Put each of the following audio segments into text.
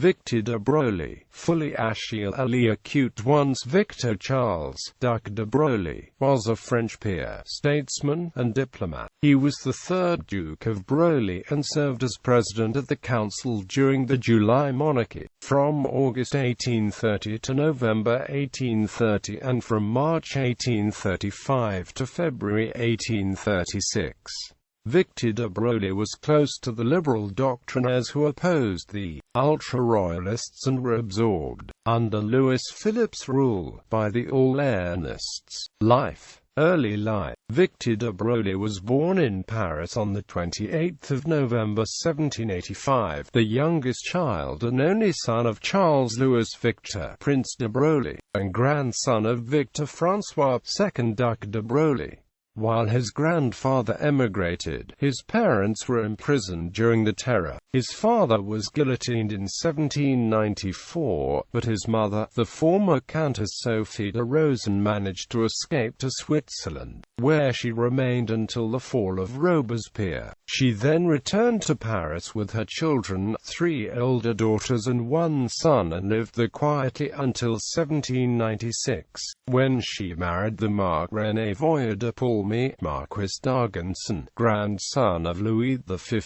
Victor de Broglie, fully Achille-Léonce-Victor-Charles. Duc de Broglie was a French peer, statesman, and diplomat. He was the third Duke of Broglie and served as president of the council during the July Monarchy, from August 1830 to November 1830 and from March 1835 to February 1836. Victor de Broglie was close to the liberal Doctrinaires who opposed the ultra-royalists and were absorbed, under Louis-Philippe's rule, by the Orléanists. Early life. Victor de Broglie was born in Paris on 28 November 1785, the youngest child and only son of Charles Louis-Victor, Prince de Broglie, and grandson of Victor François, second Duc de Broglie. While his grandfather emigrated, his parents were imprisoned during the Terror. His father was guillotined in 1794, but his mother, the former Countess Sophie de Rosen, managed to escape to Switzerland, where she remained until the fall of Robespierre. She then returned to Paris with her children, 3 elder daughters and 1 son, and lived there quietly until 1796, when she married the Marquis René Voyer de Paul, Marquis d'Argenson, grandson of Louis XV,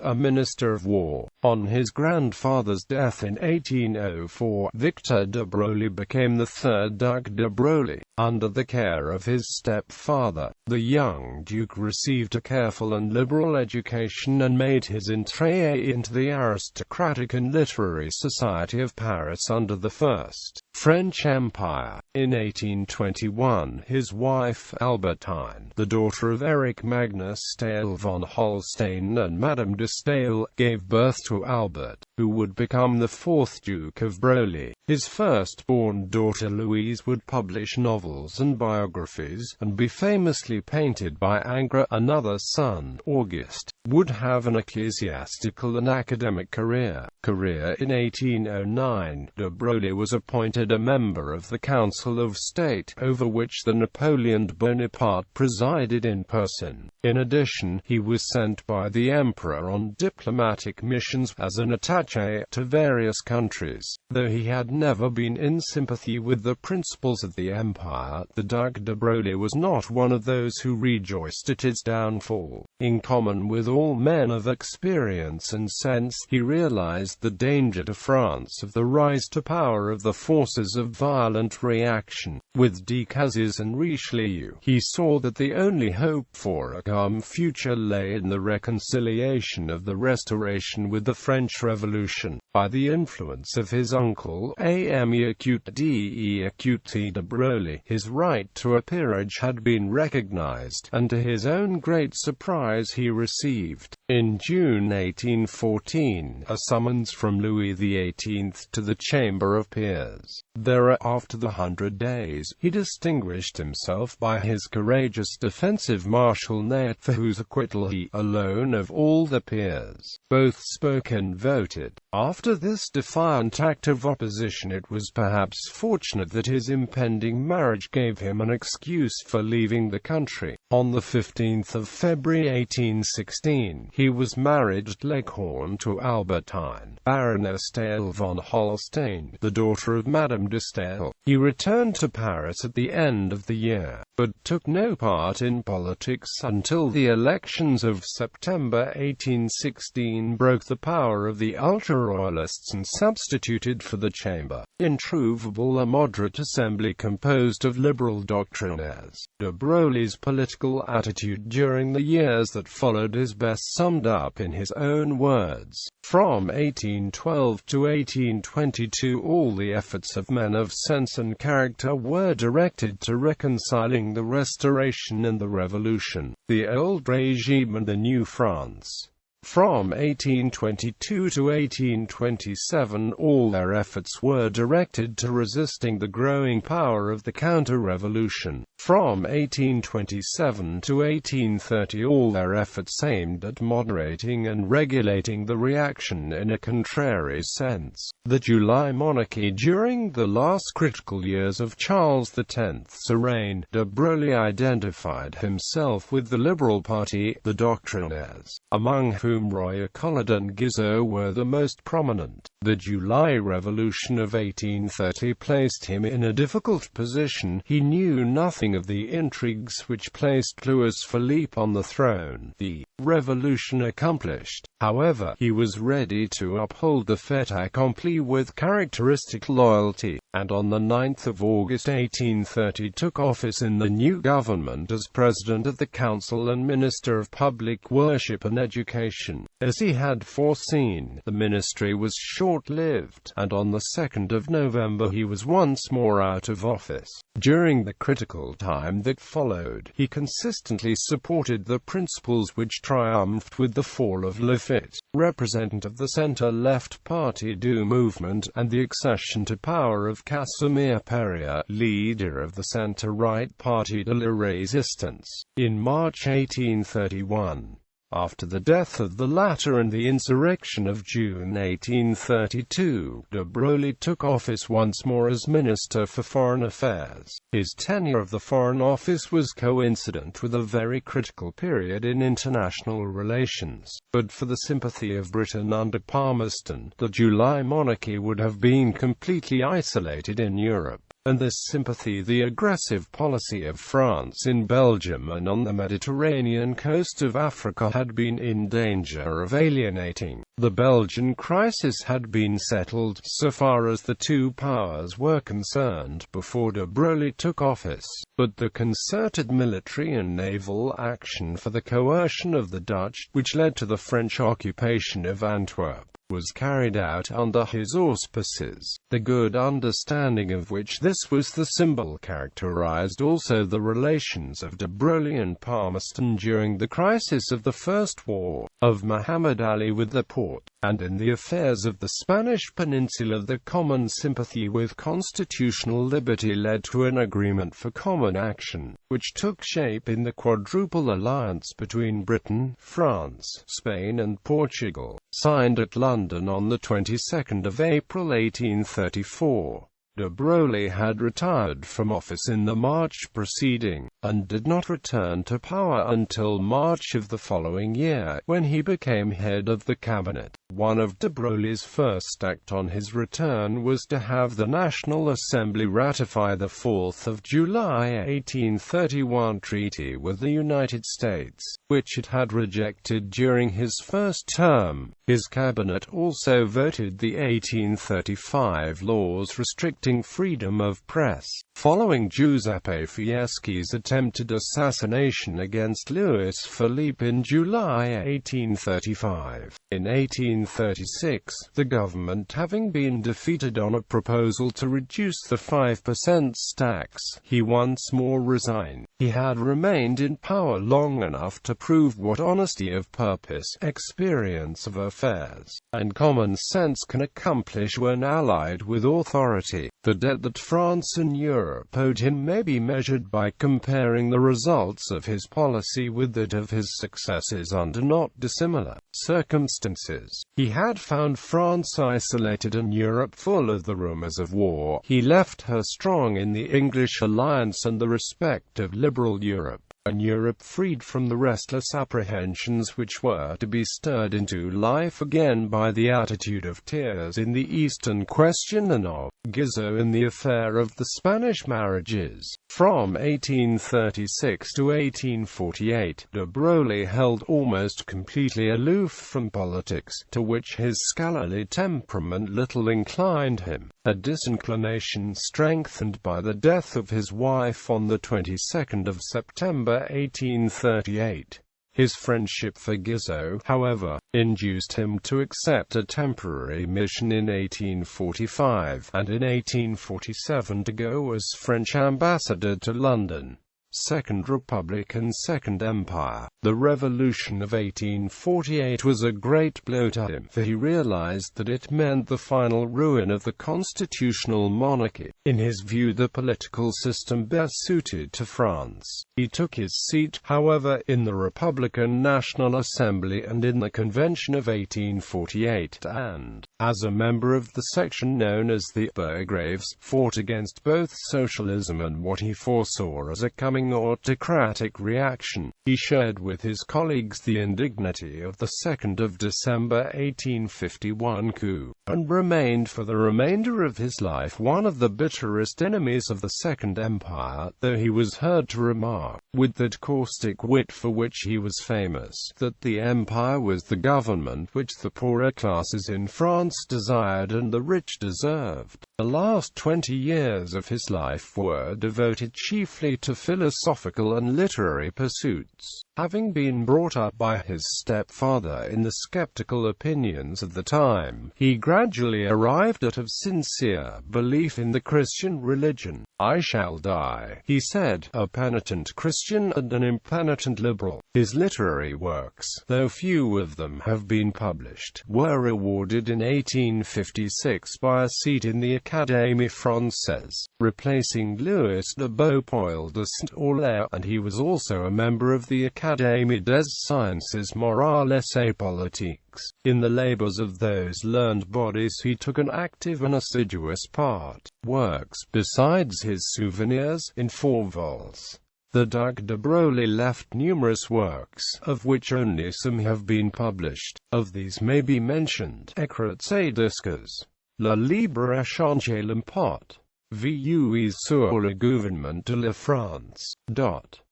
a minister of war. On his grandfather's death in 1804, Victor de Broglie became the third Duc de Broglie. Under the care of his stepfather, the young duke received a careful and liberal education and made his entrée into the aristocratic and literary society of Paris under the First French Empire. In 1821, his wife, Albertine, the daughter of Eric Magnus Staël von Holstein and Madame de Staël, gave birth to Albert, who would become the fourth Duke of Broglie. His firstborn daughter Louise would publish novels and biographies, and be famously painted by Ingres. Another son, Auguste, would have an ecclesiastical and academic career. In 1809, de Broglie was appointed a member of the Council of State, over which the Napoleon Bonaparte presided in person. In addition, he was sent by the Emperor on diplomatic missions as an attaché to various countries. Though he had never been in sympathy with the principles of the Empire, the Duc de Broglie was not one of those who rejoiced at its downfall. In common with all men of experience and sense, he realized the danger to France of the rise to power of the forces of violent reaction. With Decazes and Richelieu, he saw that the only hope for a calm future lay in the reconciliation of the Restoration with the French Revolution. By the influence of his uncle, Achille-Léonce de Broglie, his right to a peerage had been recognized, and to his own great surprise he received, in June 1814, a summons from Louis XVIII to the Chamber of Peers. There, after the 100 Days, he distinguished himself by his courageous defensive martial name, for whose acquittal he, alone of all the peers, both spoke and voted. After this defiant act of opposition, it was perhaps fortunate that his impending marriage gave him an excuse for leaving the country. On the 15th of February 1816, he was married at Leghorn to Albertine, Baroness Staël von Holstein, the daughter of Madame de Staël. He returned to Paris at the end of the year, but took no part in politics until the elections of September 1816 broke the power of the ultra-royalists and substituted for the Chamber Introuvable a moderate assembly composed of liberal doctrinaires. De Broglie's political attitude during the years that followed is best summed up in his own words. From 1812 to 1822, all the efforts of men of sense and character were directed to reconciling the Restoration and the Revolution, the old regime and the new France. From 1822 to 1827, all their efforts were directed to resisting the growing power of the counter-revolution. From 1827 to 1830, all their efforts aimed at moderating and regulating the reaction in a contrary sense. The July Monarchy. During the last critical years of Charles X's reign, de Broglie identified himself with the Liberal Party, the Doctrinaires, among whom Royer Collard and Guizot were the most prominent. The July Revolution of 1830 placed him in a difficult position. He knew nothing of the intrigues which placed Louis-Philippe on the throne. The revolution accomplished, however, he was ready to uphold the fait accompli with characteristic loyalty, and on the 9th of August 1830 took office in the new government as President of the Council and Minister of Public Worship and Education. As he had foreseen, the ministry was short-lived, and on the 2nd of November he was once more out of office. During the critical time that followed, he consistently supported the principles which triumphed with the fall of Louis-Philippe, representative of the centre-left Parti du Movement, and the accession to power of Casimir Péria, leader of the centre-right Parti de la Résistance, in March 1831. After the death of the latter and the insurrection of June 1832, de Broglie took office once more as Minister for Foreign Affairs. His tenure of the Foreign Office was coincident with a very critical period in international relations. But for the sympathy of Britain under Palmerston, the July Monarchy would have been completely isolated in Europe. And this sympathy, the aggressive policy of France in Belgium and on the Mediterranean coast of Africa, had been in danger of alienating. The Belgian crisis had been settled, so far as the two powers were concerned, before de Broglie took office. But the concerted military and naval action for the coercion of the Dutch, which led to the French occupation of Antwerp, was carried out under his auspices. The good understanding of which this was the symbol characterized also the relations of de Broglie and Palmerston during the crisis of the First War of Muhammad Ali with the Porte, and in the affairs of the Spanish Peninsula. The common sympathy with constitutional liberty led to an agreement for common action, which took shape in the Quadruple Alliance between Britain, France, Spain and Portugal, signed at London on the 22nd of April 1834. De Broglie had retired from office in the March preceding, and did not return to power until March of the following year, when he became head of the cabinet. One of de Broglie's first acts on his return was to have the National Assembly ratify the 4th of July 1831 treaty with the United States, which it had rejected during his first term. His cabinet also voted the 1835 laws restricting freedom of press, following Giuseppe Fieschi's attempted assassination against Louis-Philippe in July 1835. In 1836, the government having been defeated on a proposal to reduce the 5% tax, he once more resigned. He had remained in power long enough to prove what honesty of purpose, experience of affairs, and common sense can accomplish when allied with authority. The debt that France and Europe owed him may be measured by comparing the results of his policy with that of his successors under not dissimilar circumstances. He had found France isolated and Europe full of the rumors of war. He left her strong in the English alliance and the respect of liberal Europe, and Europe freed from the restless apprehensions which were to be stirred into life again by the attitude of Thiers in the Eastern question and of Guizot in the affair of the Spanish marriages. From 1836 to 1848, de Broglie held almost completely aloof from politics, to which his scholarly temperament little inclined him, a disinclination strengthened by the death of his wife on the 22nd of September 1838. His friendship for Guizot, however, induced him to accept a temporary mission in 1845, and in 1847 to go as French ambassador to London. Second Republic and Second Empire. The Revolution of 1848 was a great blow to him, for he realized that it meant the final ruin of the constitutional monarchy. In his view, the political system best suited to France. He took his seat, however, in the Republican National Assembly and in the Convention of 1848, and, as a member of the section known as the Burgraves, fought against both socialism and what he foresaw as a coming growing autocratic reaction. He shared with his colleagues the indignity of the 2nd of December 1851 coup, and remained for the remainder of his life one of the bitterest enemies of the Second Empire, though he was heard to remark, with that caustic wit for which he was famous, that the empire was the government which the poorer classes in France desired and the rich deserved. The last 20 years of his life were devoted chiefly to philosophical and literary pursuits. Having been brought up by his stepfather in the skeptical opinions of the time, he gradually arrived at a sincere belief in the Christian religion. "I shall die," he said, "a penitent Christian and an impenitent liberal." His literary works, though few of them have been published, were rewarded in 1856 by a seat in the Académie Française, replacing Louis de Beaupoil de Saint-Aulaire, and he was also a member of the Académie des Sciences Morales et Politiques. In the labors of those learned bodies he took an active and assiduous part. Works besides his Souvenirs in 4 vols. The Duc de Broglie left numerous works, of which only some have been published. Of these may be mentioned Écrits et Discours, Le Libre-Échange et l'Import, Vues sur le gouvernement de la France.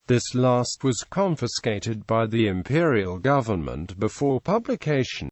This last was confiscated by the imperial government before publication.